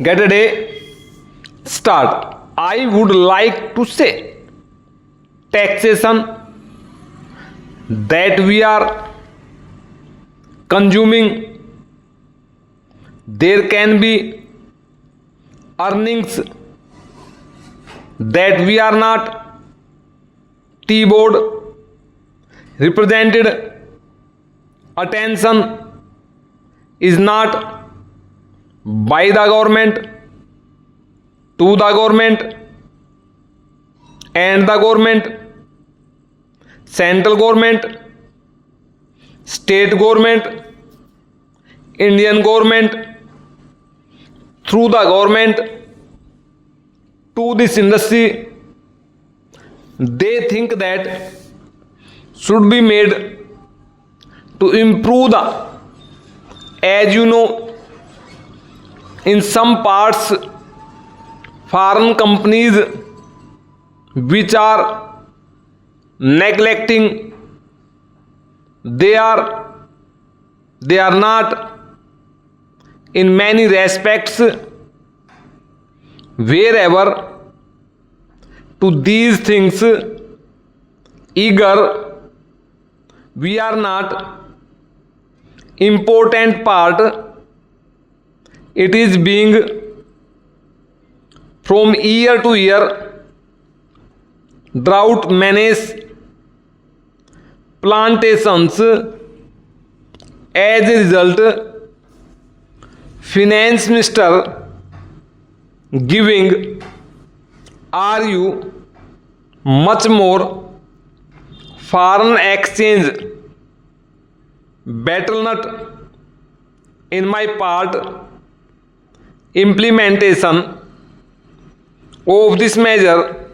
Get a day start. I would like to say taxation that we are consuming. There can be earnings that we are not. T-board represented attention is not by the government, to the government, and the government, central government, state government, Indian government, through the government to this industry. They think that should be made to improve the, as you know, in some parts foreign companies which are neglecting, they are not in many respects wherever to these things eager. We are not important part. It is being from year to year drought menace plantations. As a result, finance minister giving RU much more foreign exchange battle nut. In my part, implementation of this measure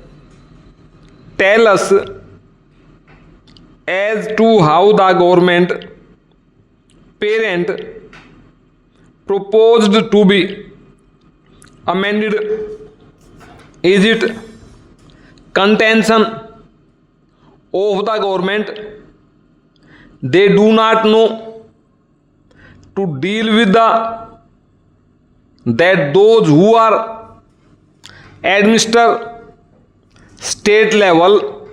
tell us as to how the government parent proposed to be amended. Is it contention of the government? They do not know to deal with that those who are administer state level,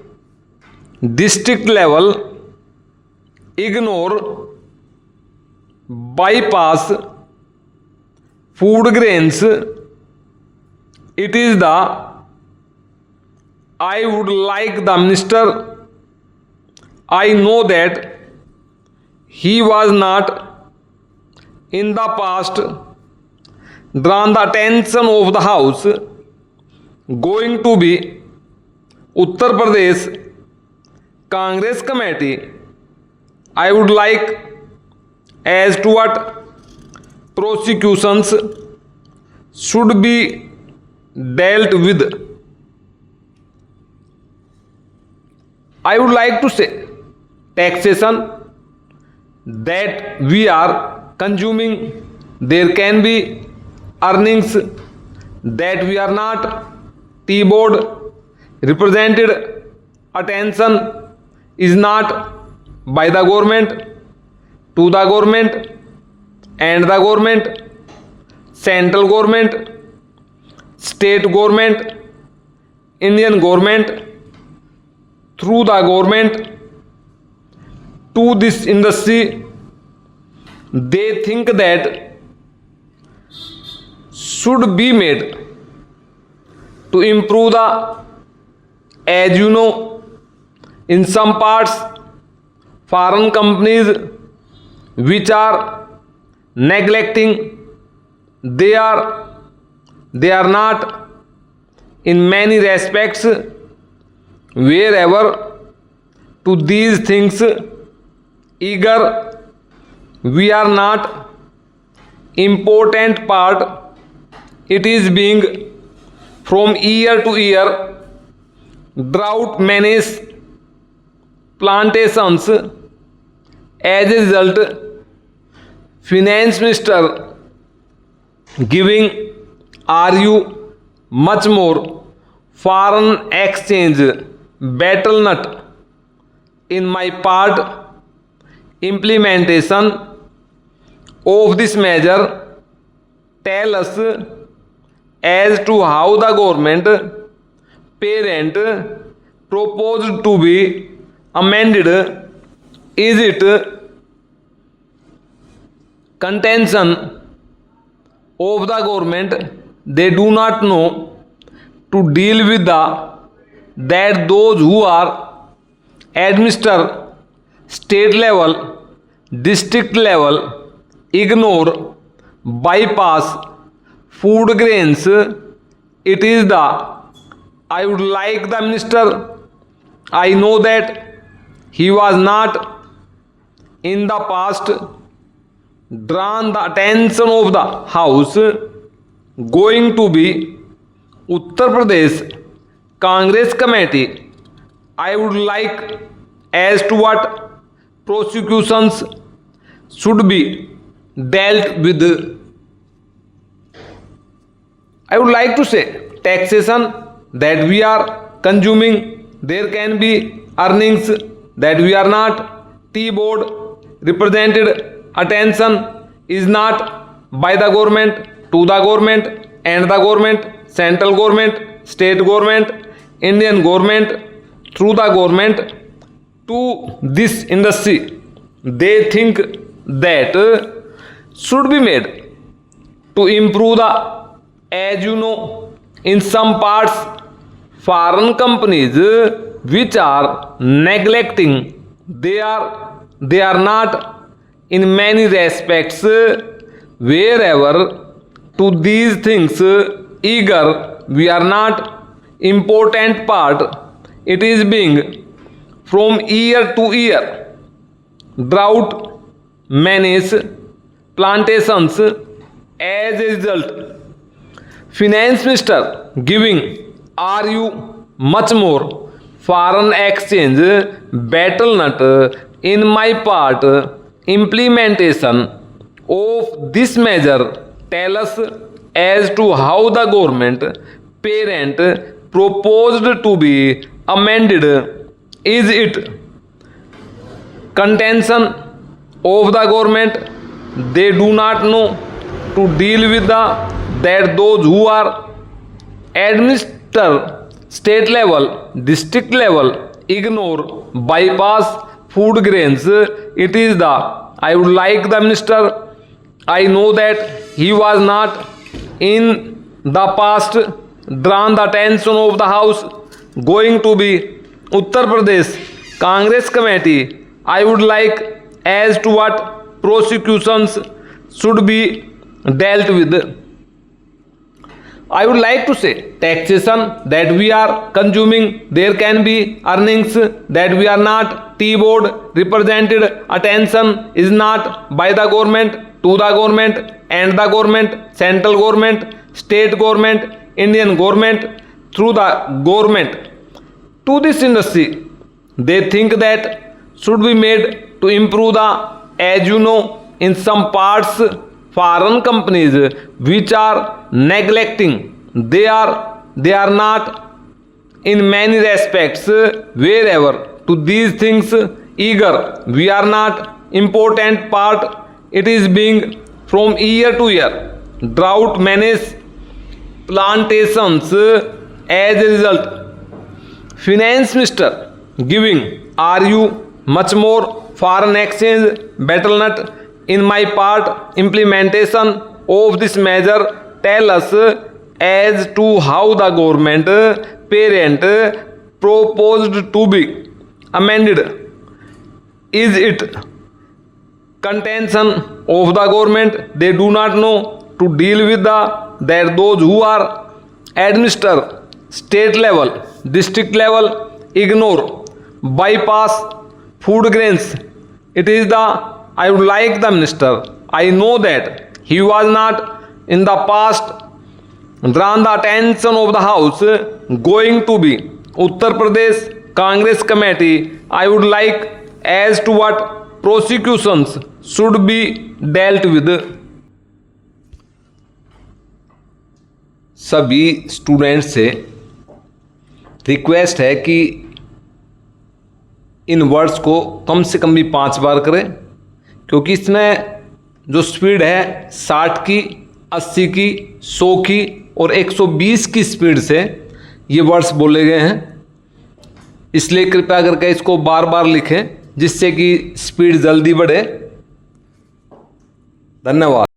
district level, ignore, bypass food grains. It is I would like the minister. I know that he was not in the past drawn the attention of the house going to be Uttar Pradesh Congress committee. I would like as to what prosecutions should be dealt with. I would like to say taxation that we are consuming. There can be earnings that we are not. T-board represented attention is not by the government, to the government, and the government, central government, state government, Indian government, through the government to this industry. They think that should be made to improve the, as you know, in some parts foreign companies which are neglecting, they are not in many respects wherever to these things eager. We are not important part. It is being from year to year drought menace plantations. As a result, finance minister giving RU much more foreign exchange battle nut. In my part, implementation of this measure tell us as to how the government parent proposed to be amended. Is it contention of the government they do not know to deal with the that those who are administer state level, district level, ignore, bypass food grains? It is the I would like the minister. I know that he was not in the past drawn the attention of the house going to be Uttar Pradesh Congress committee. I would like as to what prosecutions should be dealt with. I would like to say taxation that we are consuming, there can be earnings that we are not. Tea board represented attention is not by the government to the government and the government, central government, state government, Indian government through the government to this industry. They think that should be made to improve the, as you know, in some parts foreign companies which are neglecting, they are not in many respects wherever to these things eager. We are not important part. It is being from year to year drought menace plantations. As a result, finance minister giving are you much more foreign exchange battle nut. In my part, implementation of this measure tell us as to how the government parent proposed to be amended. Is it contention of the government they do not know to deal with the that those who are administer state level, district level, ignore, bypass food grains? It is the I would like the minister. I know that he was not in the past drawn the attention of the house going to be Uttar Pradesh Congress committee. I would like as to what prosecutions should be dealt with. I would like to say taxation that we are consuming, there can be earnings that we are not. Tea board represented attention is not by the government to the government and the government, central government, state government, Indian government through the government to this industry. They think that should be made to improve the, as you know, in some parts foreign companies which are neglecting, they are not in many respects wherever to these things eager. We are not important part. It is being from year to year drought menace plantations. As a result, finance minister giving are you much more foreign exchange battle nut. In my part, implementation of this measure tell us as to how the government parent proposed to be amended. Is it contention of the government they do not know to deal with the that those who are administer state level, district level, ignore, bypass food grains? It is the I would like the minister. I know that he was not in the past drawn the attention of the house going to be Uttar Pradesh Congress committee. I would like as to what prosecutions should be dealt with. सभी students से request है कि इन words को कम से कम भी 5 बार करें, क्योंकि इसमें जो स्पीड है 60 की, 80 की, 100 की और 120 की स्पीड से ये वर्ड्स बोले गए हैं, इसलिए कृपया करके इसको बार बार लिखें जिससे कि स्पीड जल्दी बढ़े। धन्यवाद।